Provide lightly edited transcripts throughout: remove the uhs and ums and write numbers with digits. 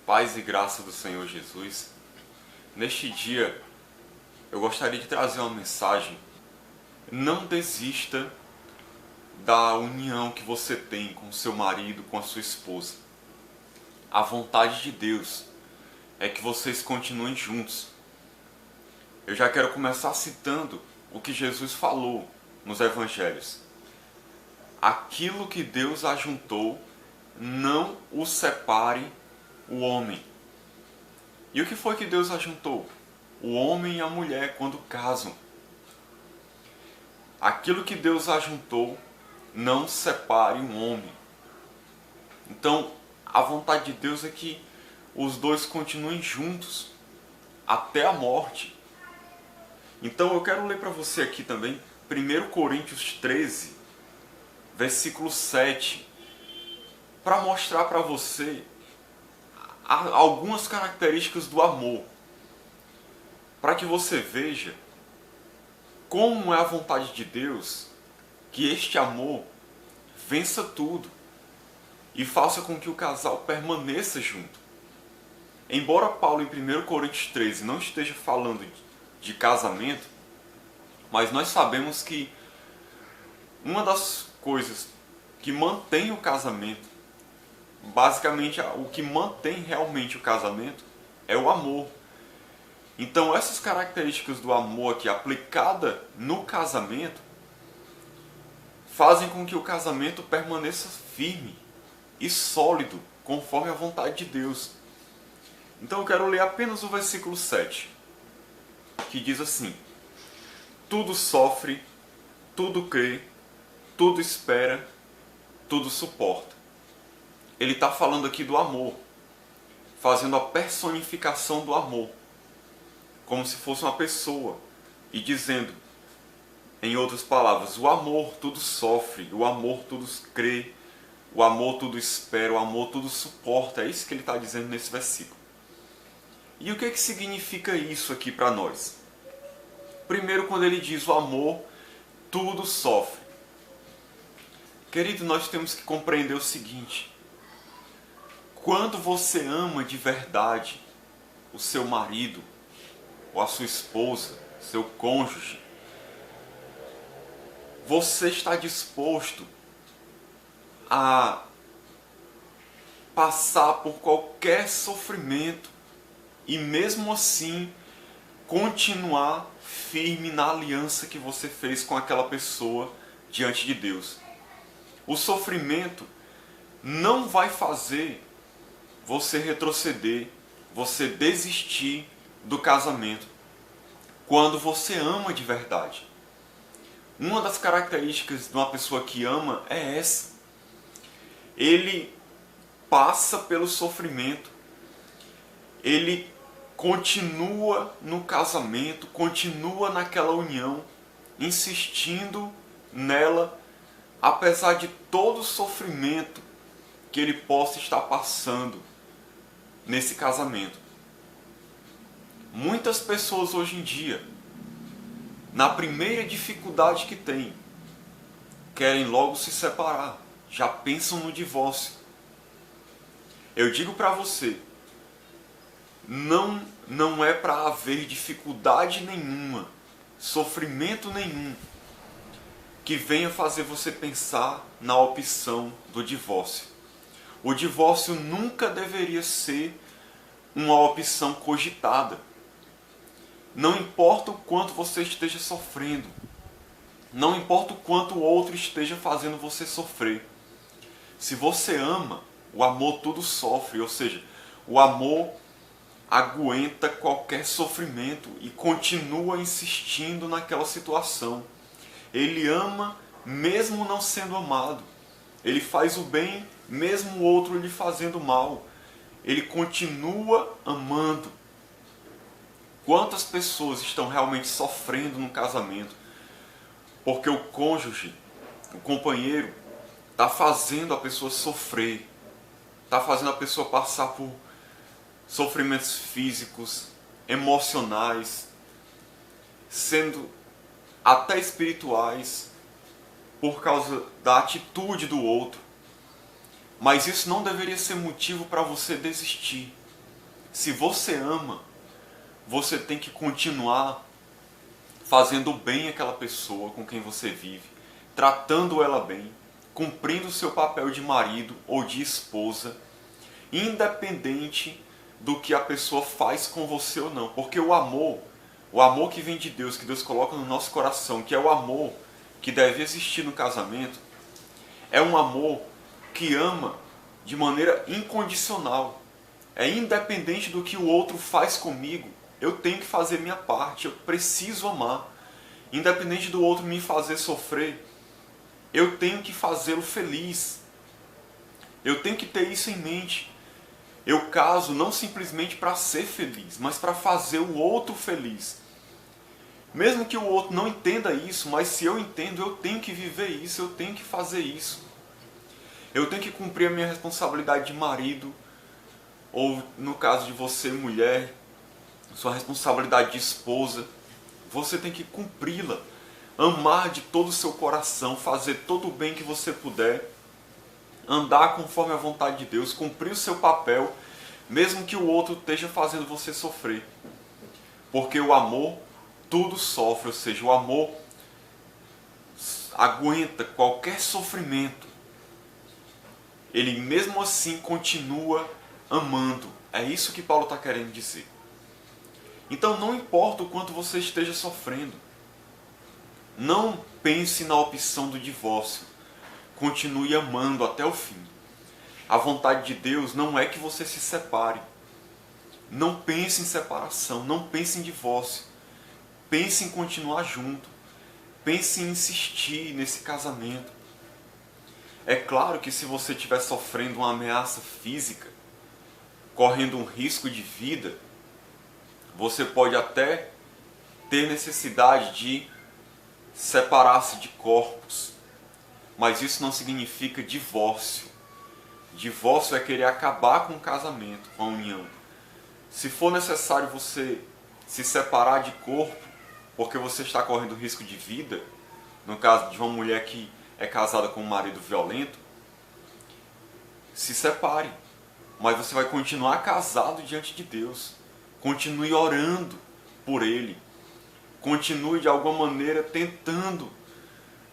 Paz e graça do Senhor Jesus. Neste dia, eu gostaria de trazer uma mensagem. Não desista da união que você tem com seu marido, com a sua esposa. A vontade de Deus é que vocês continuem juntos. Eu já quero começar citando o que Jesus falou nos evangelhos. Aquilo que Deus ajuntou, não o separe o homem. E o que foi que Deus ajuntou? O homem e a mulher quando casam. Aquilo que Deus ajuntou, não separe um homem. Então, a vontade de Deus é que os dois continuem juntos até a morte. Então eu quero ler para você aqui também 1 Coríntios 13, versículo 7, para mostrar para você algumas características do amor, para que você veja como é a vontade de Deus que este amor vença tudo e faça com que o casal permaneça junto. Embora Paulo em 1 Coríntios 13 não esteja falando de casamento, mas nós sabemos que uma das coisas que mantém o casamento, basicamente o que mantém realmente o casamento, é o amor. Então essas características do amor aqui aplicada no casamento fazem com que o casamento permaneça firme e sólido, conforme a vontade de Deus. Então eu quero ler apenas o versículo 7, que diz assim: tudo sofre, tudo crê, tudo espera, tudo suporta. Ele está falando aqui do amor, fazendo a personificação do amor, como se fosse uma pessoa, e dizendo, em outras palavras, o amor tudo sofre, o amor tudo crê, o amor tudo espera, o amor tudo suporta. É isso que ele está dizendo nesse versículo. E o que significa isso aqui para nós? Primeiro, quando ele diz o amor tudo sofre. Querido, nós temos que compreender o seguinte: quando você ama de verdade o seu marido, ou a sua esposa, seu cônjuge, você está disposto a passar por qualquer sofrimento e mesmo assim continuar firme na aliança que você fez com aquela pessoa diante de Deus. O sofrimento não vai fazer você retroceder, você desistir do casamento, quando você ama de verdade. Uma das características de uma pessoa que ama é essa. Ele passa pelo sofrimento, ele continua no casamento, continua naquela união, insistindo nela, apesar de todo o sofrimento que ele possa estar passando nesse casamento. Muitas pessoas hoje em dia, na primeira dificuldade que tem, querem logo se separar, já pensam no divórcio. Eu digo para você, não é para haver dificuldade nenhuma, sofrimento nenhum, que venha fazer você pensar na opção do divórcio. O divórcio nunca deveria ser uma opção cogitada. Não importa o quanto você esteja sofrendo, não importa o quanto o outro esteja fazendo você sofrer. Se você ama, o amor tudo sofre, ou seja, o amor aguenta qualquer sofrimento e continua insistindo naquela situação. Ele ama mesmo não sendo amado. Ele faz o bem mesmo o outro lhe fazendo mal. Ele continua amando. Quantas pessoas estão realmente sofrendo no casamento porque o cônjuge, o companheiro, está fazendo a pessoa sofrer, está fazendo a pessoa passar por sofrimentos físicos, emocionais, sendo até espirituais, por causa da atitude do outro. Mas isso não deveria ser motivo para você desistir. Se você ama, você tem que continuar fazendo bem àquela pessoa com quem você vive, tratando ela bem, cumprindo o seu papel de marido ou de esposa, independente do que a pessoa faz com você ou não. Porque o amor que vem de Deus, que Deus coloca no nosso coração, que é o amor que deve existir no casamento, é um amor que ama de maneira incondicional. É independente do que o outro faz comigo, eu tenho que fazer minha parte, eu preciso amar. Independente do outro me fazer sofrer, eu tenho que fazê-lo feliz. Eu tenho que ter isso em mente. Eu caso não simplesmente para ser feliz, mas para fazer o outro feliz. Mesmo que o outro não entenda isso, mas se eu entendo, eu tenho que viver isso, eu tenho que fazer isso. Eu tenho que cumprir a minha responsabilidade de marido, ou no caso de você, mulher, sua responsabilidade de esposa. Você tem que cumpri-la. Amar de todo o seu coração, fazer todo o bem que você puder, andar conforme a vontade de Deus, cumprir o seu papel, mesmo que o outro esteja fazendo você sofrer. Porque o amor tudo sofre, ou seja, o amor aguenta qualquer sofrimento. Ele mesmo assim continua amando. É isso que Paulo está querendo dizer. Então não importa o quanto você esteja sofrendo, não pense na opção do divórcio. Continue amando até o fim. A vontade de Deus não é que você se separe. Não pense em separação, não pense em divórcio. Pense em continuar junto. Pense em insistir nesse casamento. É claro que se você estiver sofrendo uma ameaça física, correndo um risco de vida, você pode até ter necessidade de separar-se de corpos. Mas isso não significa divórcio. Divórcio é querer acabar com o casamento, com a união. Se for necessário você se separar de corpo, porque você está correndo risco de vida, no caso de uma mulher que é casada com um marido violento, se separe. Mas você vai continuar casado diante de Deus. Continue orando por ele. Continue de alguma maneira tentando,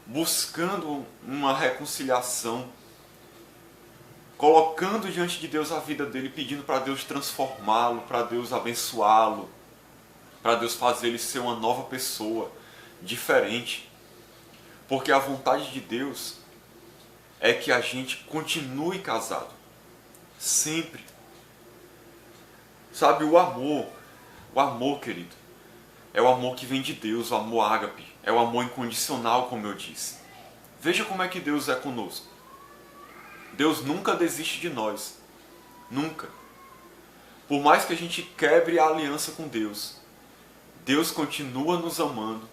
buscando uma reconciliação, colocando diante de Deus a vida dele, pedindo para Deus transformá-lo, para Deus abençoá-lo, para Deus fazer ele ser uma nova pessoa, diferente. Porque a vontade de Deus é que a gente continue casado, sempre. Sabe, o amor, querido, é o amor que vem de Deus, o amor ágape, é o amor incondicional, como eu disse. Veja como é que Deus é conosco. Deus nunca desiste de nós, nunca. Por mais que a gente quebre a aliança com Deus, Deus continua nos amando,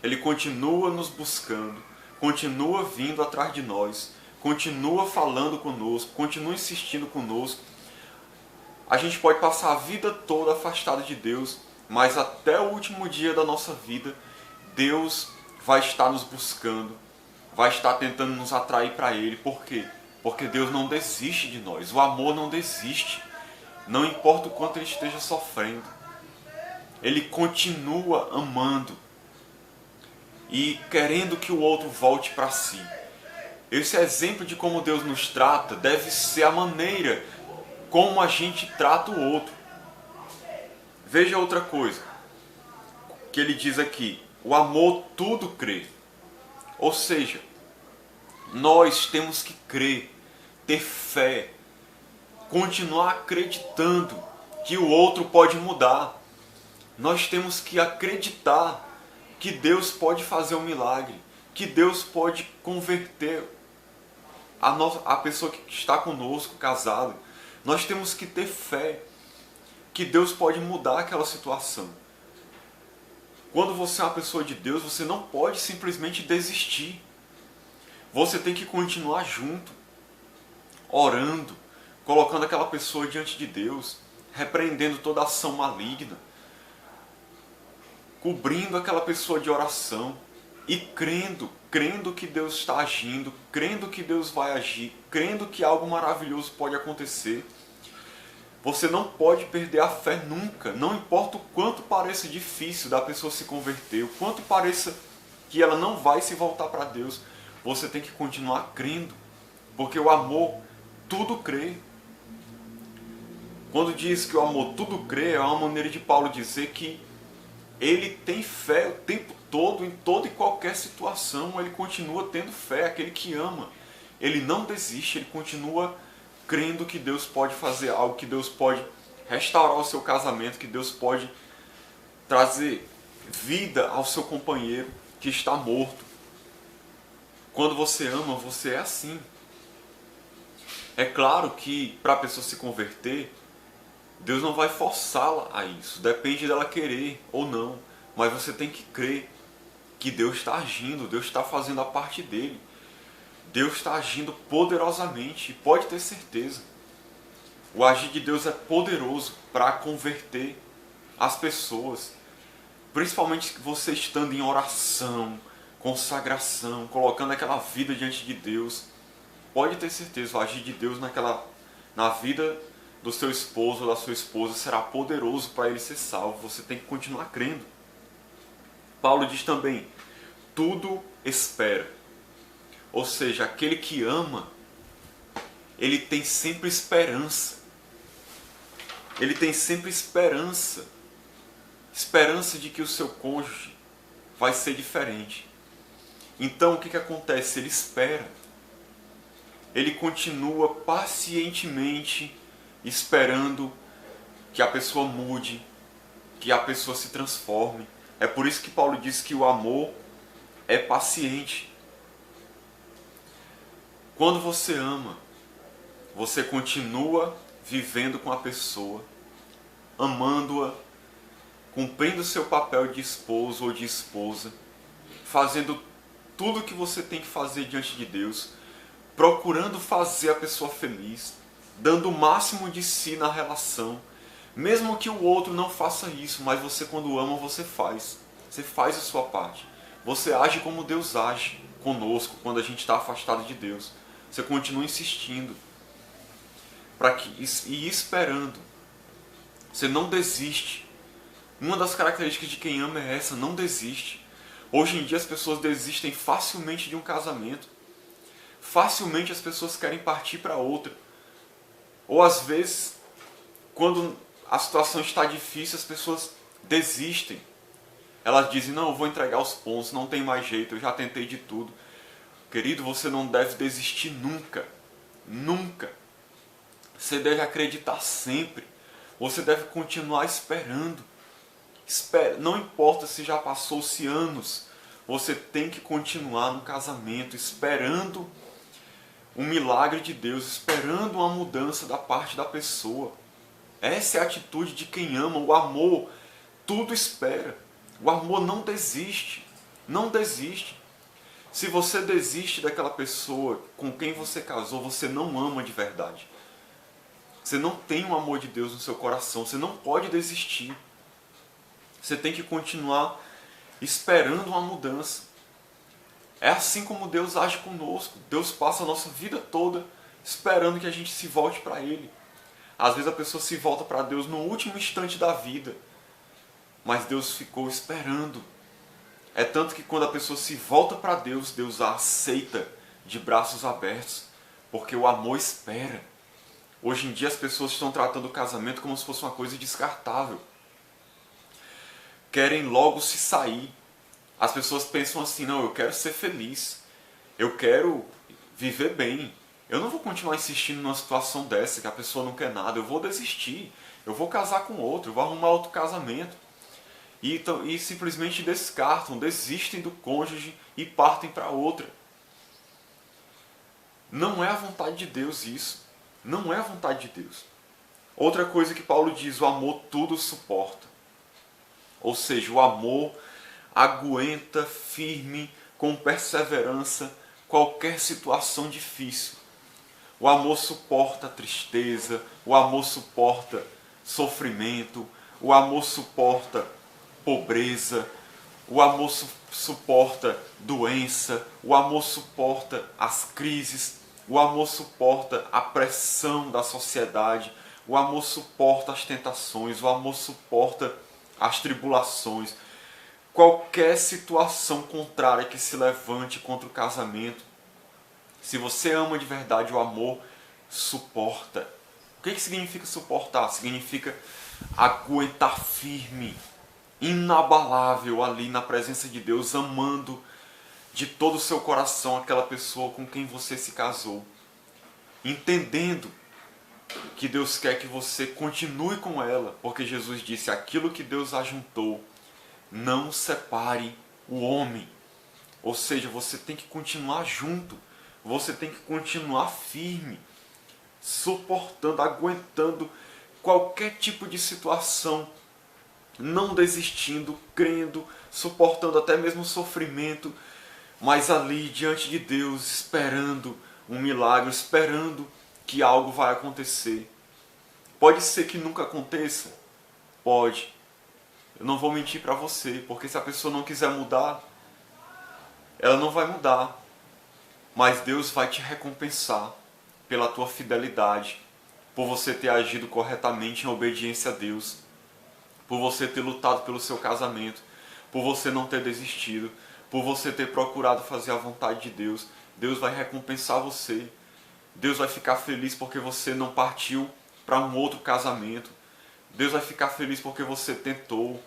Ele continua nos buscando, continua vindo atrás de nós, continua falando conosco, continua insistindo conosco. A gente pode passar a vida toda afastado de Deus, mas até o último dia da nossa vida, Deus vai estar nos buscando, vai estar tentando nos atrair para Ele. Por quê? Porque Deus não desiste de nós, o amor não desiste, não importa o quanto Ele esteja sofrendo, Ele continua amando e querendo que o outro volte para si. Esse exemplo de como Deus nos trata deve ser a maneira como a gente trata o outro. Veja outra coisa que ele diz aqui: o amor tudo crê. Ou seja, nós temos que crer, ter fé, continuar acreditando que o outro pode mudar. Nós temos que acreditar que Deus pode fazer um milagre, que Deus pode converter a pessoa que está conosco, casado. Nós temos que ter fé que Deus pode mudar aquela situação. Quando você é uma pessoa de Deus, você não pode simplesmente desistir. Você tem que continuar junto, orando, colocando aquela pessoa diante de Deus, repreendendo toda ação maligna, cobrindo aquela pessoa de oração e crendo que Deus está agindo, crendo que Deus vai agir, crendo que algo maravilhoso pode acontecer. Você não pode perder a fé nunca, não importa o quanto pareça difícil da pessoa se converter, o quanto pareça que ela não vai se voltar para Deus, você tem que continuar crendo, porque o amor tudo crê. Quando diz que o amor tudo crê, é uma maneira de Paulo dizer que ele tem fé o tempo todo, em toda e qualquer situação, ele continua tendo fé, aquele que ama. Ele não desiste, ele continua crendo que Deus pode fazer algo, que Deus pode restaurar o seu casamento, que Deus pode trazer vida ao seu companheiro que está morto. Quando você ama, você é assim. É claro que para a pessoa se converter, Deus não vai forçá-la a isso. Depende dela querer ou não. Mas você tem que crer que Deus está agindo, Deus está fazendo a parte dele. Deus está agindo poderosamente. E pode ter certeza. O agir de Deus é poderoso para converter as pessoas. Principalmente você estando em oração, consagração, colocando aquela vida diante de Deus. Pode ter certeza, o agir de Deus na vida do seu esposo ou da sua esposa será poderoso para ele ser salvo. Você tem que continuar crendo. Paulo diz também, tudo espera. Ou seja, aquele que ama, ele tem sempre esperança. Ele tem sempre esperança. Esperança de que o seu cônjuge vai ser diferente. Então o que acontece? Ele espera. Ele continua pacientemente esperando que a pessoa mude, que a pessoa se transforme. É por isso que Paulo diz que o amor é paciente. Quando você ama, você continua vivendo com a pessoa, amando-a, cumprindo o seu papel de esposo ou de esposa, fazendo tudo o que você tem que fazer diante de Deus, procurando fazer a pessoa feliz, dando o máximo de si na relação, mesmo que o outro não faça isso, mas você quando ama, você faz a sua parte, você age como Deus age conosco quando a gente está afastado de Deus, você continua insistindo e esperando, você não desiste. Uma das características de quem ama é essa, não desiste. Hoje em dia as pessoas desistem facilmente de um casamento, facilmente as pessoas querem partir para outra. Ou às vezes, quando a situação está difícil, as pessoas desistem. Elas dizem, não, eu vou entregar os pontos, não tem mais jeito, eu já tentei de tudo. Querido, você não deve desistir nunca. Nunca. Você deve acreditar sempre. Você deve continuar esperando. Não importa se já passou-se anos, você tem que continuar no casamento, esperando um milagre de Deus, esperando uma mudança da parte da pessoa. Essa é a atitude de quem ama. O amor tudo espera. O amor não desiste. Não desiste. Se você desiste daquela pessoa com quem você casou, você não ama de verdade. Você não tem o amor de Deus no seu coração. Você não pode desistir. Você tem que continuar esperando uma mudança. É assim como Deus age conosco. Deus passa a nossa vida toda esperando que a gente se volte para Ele. Às vezes a pessoa se volta para Deus no último instante da vida. Mas Deus ficou esperando. É tanto que quando a pessoa se volta para Deus, Deus a aceita de braços abertos. Porque o amor espera. Hoje em dia as pessoas estão tratando o casamento como se fosse uma coisa descartável. Querem logo se sair. As pessoas pensam assim, não, eu quero ser feliz, eu quero viver bem, eu não vou continuar insistindo numa situação dessa, que a pessoa não quer nada, eu vou desistir, eu vou casar com outro, eu vou arrumar outro casamento. E simplesmente descartam, desistem do cônjuge e partem para outra. Não é a vontade de Deus isso, não é a vontade de Deus. Outra coisa que Paulo diz, o amor tudo suporta. Ou seja, o amor aguenta firme, com perseverança, qualquer situação difícil. O amor suporta a tristeza, o amor suporta sofrimento, o amor suporta pobreza, o amor suporta doença, o amor suporta as crises, o amor suporta a pressão da sociedade, O amor suporta as tentações, o amor suporta as tribulações. Qualquer situação contrária que se levante contra o casamento, se você ama de verdade, o amor suporta. O que significa suportar? Significa aguentar firme, inabalável ali na presença de Deus, amando de todo o seu coração aquela pessoa com quem você se casou, entendendo que Deus quer que você continue com ela, porque Jesus disse: aquilo que Deus ajuntou, não separe o homem. Ou seja, você tem que continuar junto, você tem que continuar firme, suportando, aguentando qualquer tipo de situação, não desistindo, crendo, suportando até mesmo o sofrimento, mas ali diante de Deus, esperando um milagre, esperando que algo vai acontecer. Pode ser que nunca aconteça? Pode. Eu não vou mentir para você, porque se a pessoa não quiser mudar, ela não vai mudar. Mas Deus vai te recompensar pela tua fidelidade, por você ter agido corretamente em obediência a Deus, por você ter lutado pelo seu casamento, por você não ter desistido, por você ter procurado fazer a vontade de Deus. Deus vai recompensar você. Deus vai ficar feliz porque você não partiu para um outro casamento. Deus vai ficar feliz porque você tentou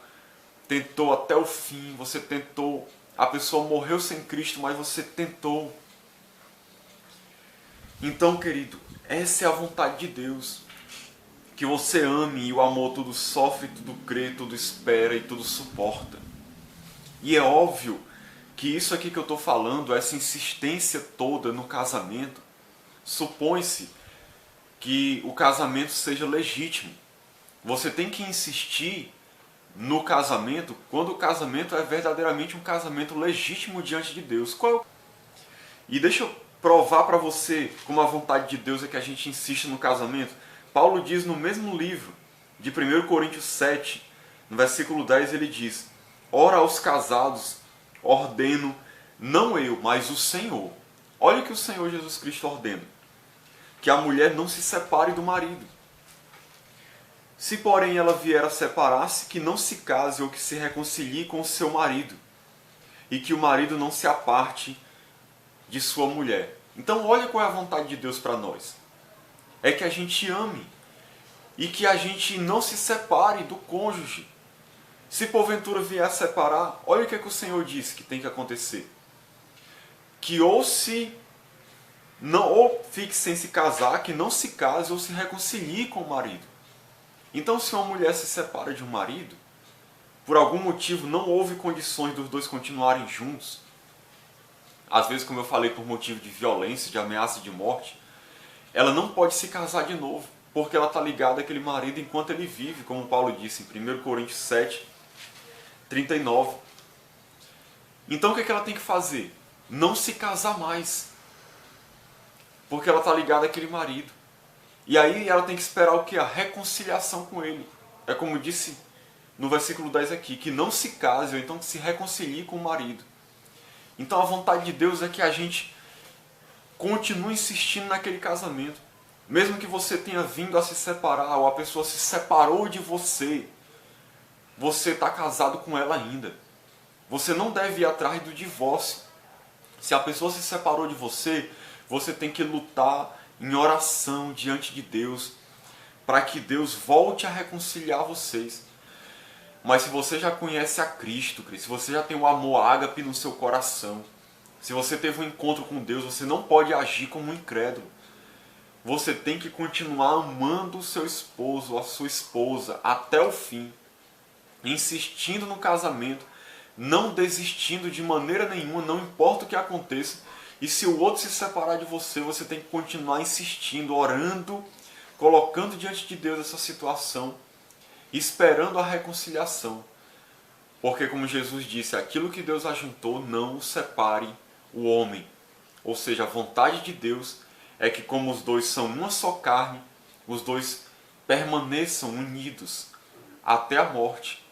até o fim, você tentou. A pessoa morreu sem Cristo, mas você tentou. Então, querido, essa é a vontade de Deus. Que você ame, e o amor tudo sofre, tudo crê, tudo espera e tudo suporta. E é óbvio que isso aqui que eu estou falando, essa insistência toda no casamento, supõe-se que o casamento seja legítimo. Você tem que insistir no casamento quando o casamento é verdadeiramente um casamento legítimo diante de Deus. E deixa eu provar para você como a vontade de Deus é que a gente insiste no casamento. Paulo diz no mesmo livro de 1 Coríntios 7, no versículo 10, ele diz: ora, aos casados ordeno, não eu, mas o Senhor. Olha o que o Senhor Jesus Cristo ordena: que a mulher não se separe do marido. Se porém ela vier a separar-se, que não se case ou que se reconcilie com o seu marido, e que o marido não se aparte de sua mulher. Então olha qual é a vontade de Deus para nós. É que a gente ame e que a gente não se separe do cônjuge. Se porventura vier a separar, olha o que, é que o Senhor disse que tem que acontecer. Que ou fique sem se casar, que não se case ou se reconcilie com o marido. Então, se uma mulher se separa de um marido, por algum motivo não houve condições dos dois continuarem juntos, às vezes, como eu falei, por motivo de violência, de ameaça de morte, ela não pode se casar de novo, porque ela está ligada àquele marido enquanto ele vive, como Paulo disse em 1 Coríntios 7, 39. Então o que ela tem que fazer? Não se casar mais, porque ela está ligada àquele marido. E aí ela tem que esperar o que? A reconciliação com ele. É como disse no versículo 10 aqui, que não se case, ou então que se reconcilie com o marido. Então a vontade de Deus é que a gente continue insistindo naquele casamento. Mesmo que você tenha vindo a se separar, ou a pessoa se separou de você, você está casado com ela ainda. Você não deve ir atrás do divórcio. Se a pessoa se separou de você, você tem que lutar em oração diante de Deus, para que Deus volte a reconciliar vocês. Mas se você já conhece a Cristo, se você já tem o amor ágape no seu coração, se você teve um encontro com Deus, você não pode agir como um incrédulo. Você tem que continuar amando o seu esposo, a sua esposa, até o fim, insistindo no casamento, não desistindo de maneira nenhuma, não importa o que aconteça. E se o outro se separar de você, você tem que continuar insistindo, orando, colocando diante de Deus essa situação, esperando a reconciliação. Porque, como Jesus disse, aquilo que Deus ajuntou, não o separe o homem. Ou seja, a vontade de Deus é que, como os dois são uma só carne, os dois permaneçam unidos até a morte.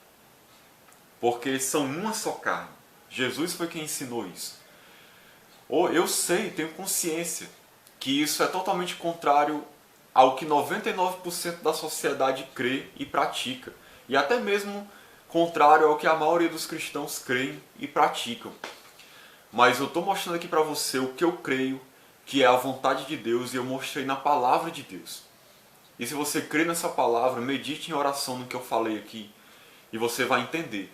Porque são uma só carne. Jesus foi quem ensinou isso. Ou eu sei, tenho consciência que isso é totalmente contrário ao que 99% da sociedade crê e pratica, e até mesmo contrário ao que a maioria dos cristãos creem e praticam. Mas eu estou mostrando aqui para você o que eu creio que é a vontade de Deus, e eu mostrei na palavra de Deus. E se você crê nessa palavra, medite em oração no que eu falei aqui, e você vai entender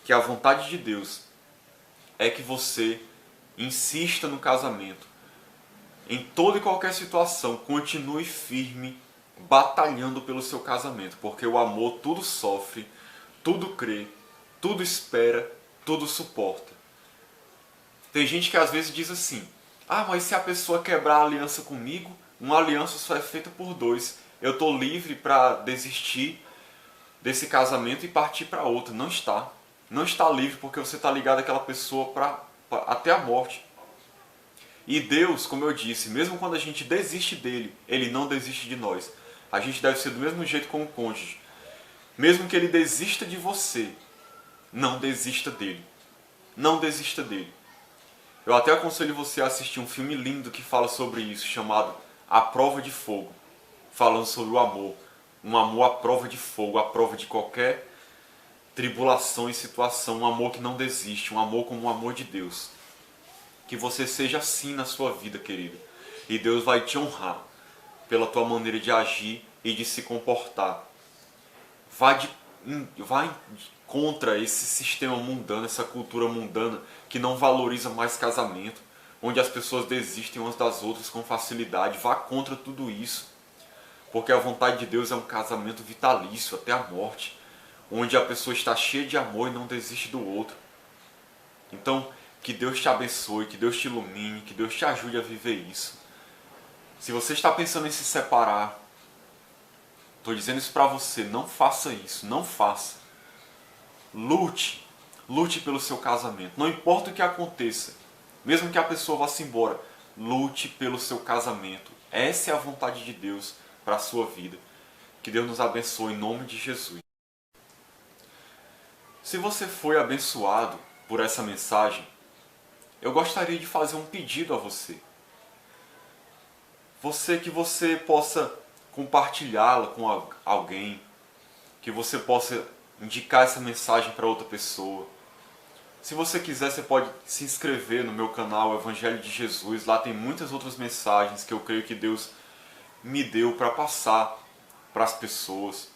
que a vontade de Deus é que você insista no casamento. Em toda e qualquer situação, continue firme, batalhando pelo seu casamento, porque o amor tudo sofre, tudo crê, tudo espera, tudo suporta. Tem gente que às vezes diz assim: ah, mas se a pessoa quebrar a aliança comigo, uma aliança só é feita por dois. Eu estou livre para desistir desse casamento e partir para outro. Não está. Não está livre, porque você está ligado àquela pessoa até a morte. E Deus, como eu disse, mesmo quando a gente desiste dele, ele não desiste de nós. A gente deve ser do mesmo jeito com o cônjuge. Mesmo que ele desista de você, não desista dele. Não desista dele. Eu até aconselho você a assistir um filme lindo que fala sobre isso, chamado A Prova de Fogo. Falando sobre o amor. Um amor à prova de fogo, à prova de qualquer tribulação e situação. Um amor que não desiste, um amor como o amor de Deus. Que você seja assim na sua vida, querido. E Deus vai te honrar pela tua maneira de agir e de se comportar. Vai contra esse sistema mundano, essa cultura mundana que não valoriza mais casamento, onde as pessoas desistem umas das outras com facilidade. Vá contra tudo isso. Porque a vontade de Deus é um casamento vitalício até a morte, onde a pessoa está cheia de amor e não desiste do outro. Então, que Deus te abençoe, que Deus te ilumine, que Deus te ajude a viver isso. Se você está pensando em se separar, estou dizendo isso para você, não faça isso, não faça. Lute, lute pelo seu casamento, não importa o que aconteça, mesmo que a pessoa vá-se embora, lute pelo seu casamento. Essa é a vontade de Deus para a sua vida. Que Deus nos abençoe em nome de Jesus. Se você foi abençoado por essa mensagem, eu gostaria de fazer um pedido a você. Que você possa compartilhá-la com alguém, que você possa indicar essa mensagem para outra pessoa. Se você quiser, você pode se inscrever no meu canal Evangelho de Jesus. Lá tem muitas outras mensagens que eu creio que Deus me deu para passar para as pessoas.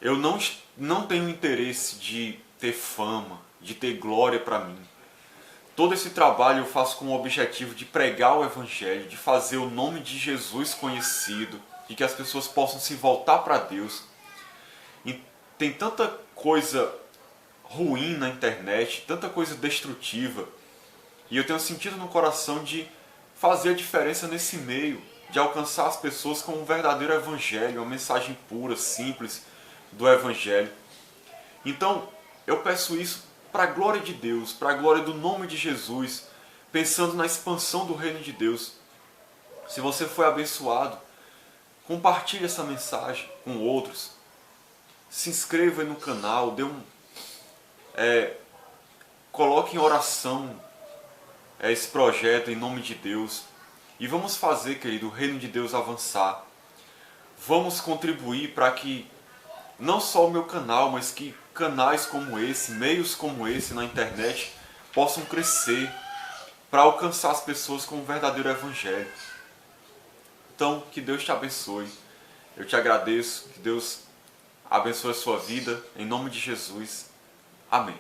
Eu não tenho interesse de ter fama, de ter glória para mim. Todo esse trabalho eu faço com o objetivo de pregar o Evangelho, de fazer o nome de Jesus conhecido, de que as pessoas possam se voltar para Deus. E tem tanta coisa ruim na internet, tanta coisa destrutiva, e eu tenho sentido no coração de fazer a diferença nesse meio, de alcançar as pessoas com um verdadeiro Evangelho, uma mensagem pura, simples do Evangelho. Então, eu peço isso para a glória de Deus, para a glória do nome de Jesus, pensando na expansão do reino de Deus. Se você foi abençoado, compartilhe essa mensagem com outros. Se inscreva aí no canal, coloque em oração esse projeto em nome de Deus. E vamos fazer, querido, o reino de Deus avançar. Vamos contribuir para que não só o meu canal, mas que canais como esse, meios como esse na internet possam crescer para alcançar as pessoas com o verdadeiro Evangelho. Então, que Deus te abençoe. Eu te agradeço, que Deus abençoe a sua vida, em nome de Jesus. Amém.